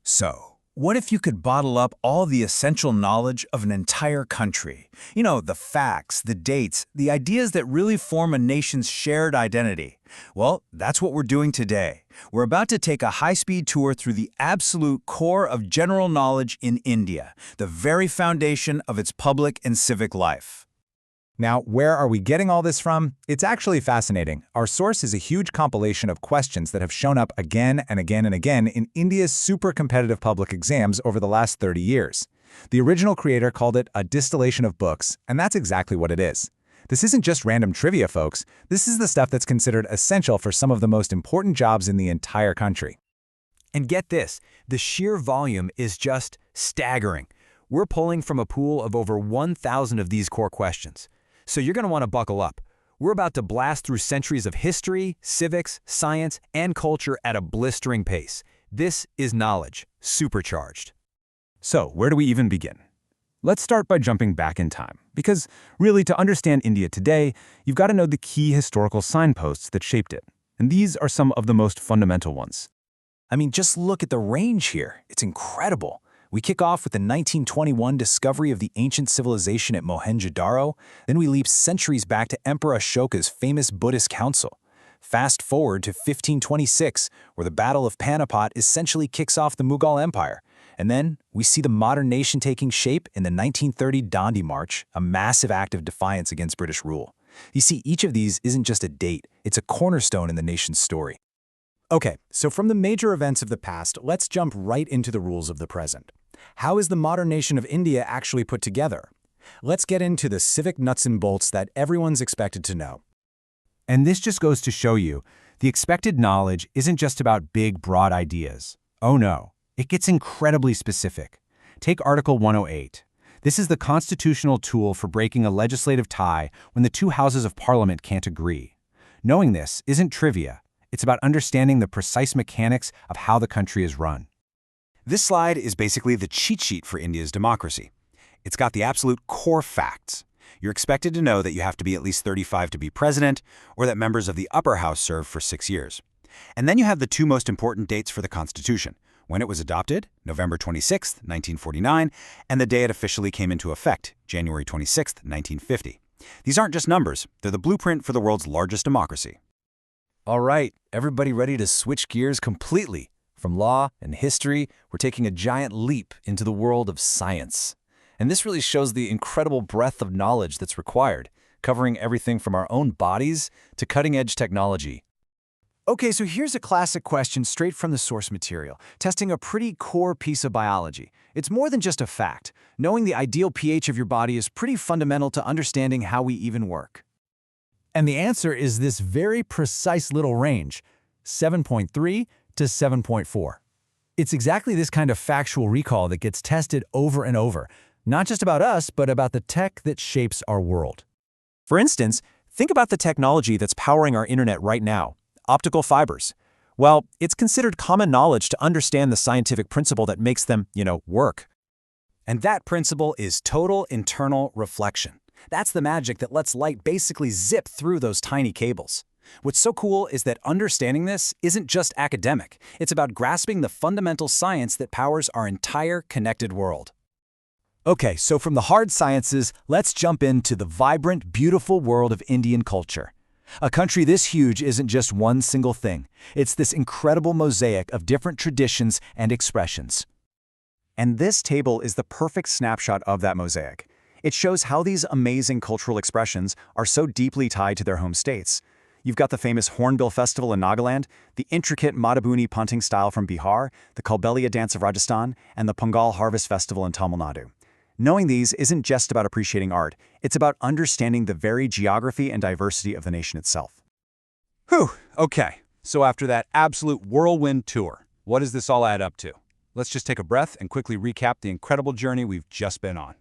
So, what if you could bottle up all the essential knowledge of an entire country? You know, the facts, the dates, the ideas that really form a nation's shared identity. Well, that's what we're doing today. We're about to take a high-speed tour through the absolute core of general knowledge in India, the very foundation of its public and civic life. Now, where are we getting all this from? It's actually fascinating. Our source is a huge compilation of questions that have shown up again and again and again in India's super competitive public exams over the last 30 years. The original creator called it a distillation of books, and that's exactly what it is. This isn't just random trivia, folks. This is the stuff that's considered essential for some of the most important jobs in the entire country. And get this, the sheer volume is just staggering. We're pulling from a pool of over 1,000 of these core questions. So you're going to want to buckle up. We're about to blast through centuries of history, civics, science, and culture at a blistering pace. This is knowledge, supercharged. So, where do we even begin? Let's start by jumping back in time, because really, to understand India today, you've got to know the key historical signposts that shaped it. And these are some of the most fundamental ones. I mean, just look at the range here. It's incredible. We kick off with the 1921 discovery of the ancient civilization at Mohenjo-daro, then we leap centuries back to Emperor Ashoka's famous Buddhist council. Fast forward to 1526, where the Battle of Panipat essentially kicks off the Mughal Empire. And then we see the modern nation taking shape in the 1930 Dandi March, a massive act of defiance against British rule. You see, each of these isn't just a date, it's a cornerstone in the nation's story. Okay, so from the major events of the past, let's jump right into the rules of the present. How is the modern nation of India actually put together? Let's get into the civic nuts and bolts that everyone's expected to know. And this just goes to show you, the expected knowledge isn't just about big, broad ideas. Oh no, it gets incredibly specific. Take Article 108. This is the constitutional tool for breaking a legislative tie when the two houses of parliament can't agree. Knowing this isn't trivia. It's about understanding the precise mechanics of how the country is run. This slide is basically the cheat sheet for India's democracy. It's got the absolute core facts. You're expected to know that you have to be at least 35 to be president, or that members of the upper house serve for 6 years. And then you have the two most important dates for the Constitution: when it was adopted, November 26, 1949, and the day it officially came into effect, January 26, 1950. These aren't just numbers, they're the blueprint for the world's largest democracy. All right, everybody ready to switch gears completely? From law and history, we're taking a giant leap into the world of science. And this really shows the incredible breadth of knowledge that's required, covering everything from our own bodies to cutting-edge technology. Okay, so here's a classic question straight from the source material, testing a pretty core piece of biology. It's more than just a fact. Knowing the ideal pH of your body is pretty fundamental to understanding how we even work. And the answer is this very precise little range, 7.3 to 7.4. It's exactly this kind of factual recall that gets tested over and over, not just about us, but about the tech that shapes our world. For instance, think about the technology that's powering our internet right now, optical fibers. Well, it's considered common knowledge to understand the scientific principle that makes them, work. And that principle is total internal reflection. That's the magic that lets light basically zip through those tiny cables. What's so cool is that understanding this isn't just academic. It's about grasping the fundamental science that powers our entire connected world. Okay, so from the hard sciences, let's jump into the vibrant, beautiful world of Indian culture. A country this huge isn't just one single thing. It's this incredible mosaic of different traditions and expressions. And this table is the perfect snapshot of that mosaic. It shows how these amazing cultural expressions are so deeply tied to their home states. You've got the famous Hornbill Festival in Nagaland, the intricate Madhubuni punting style from Bihar, the Kalbelia dance of Rajasthan, and the Pongal Harvest Festival in Tamil Nadu. Knowing these isn't just about appreciating art, it's about understanding the very geography and diversity of the nation itself. Whew, okay. So after that absolute whirlwind tour, what does this all add up to? Let's just take a breath and quickly recap the incredible journey we've just been on.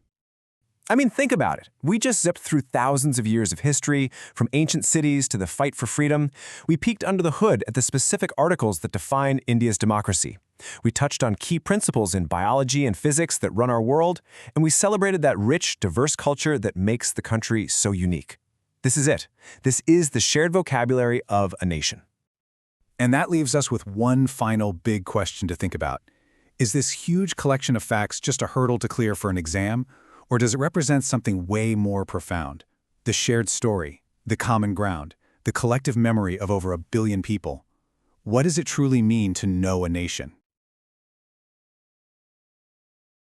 I mean, think about it. We just zipped through thousands of years of history, from ancient cities to the fight for freedom. We peeked under the hood at the specific articles that define India's democracy. We touched on key principles in biology and physics that run our world, and we celebrated that rich, diverse culture that makes the country so unique. This is it. This is the shared vocabulary of a nation. And that leaves us with one final big question to think about. Is this huge collection of facts just a hurdle to clear for an exam, or does it represent something way more profound? The shared story, the common ground, the collective memory of over 1 billion people. What does it truly mean to know a nation?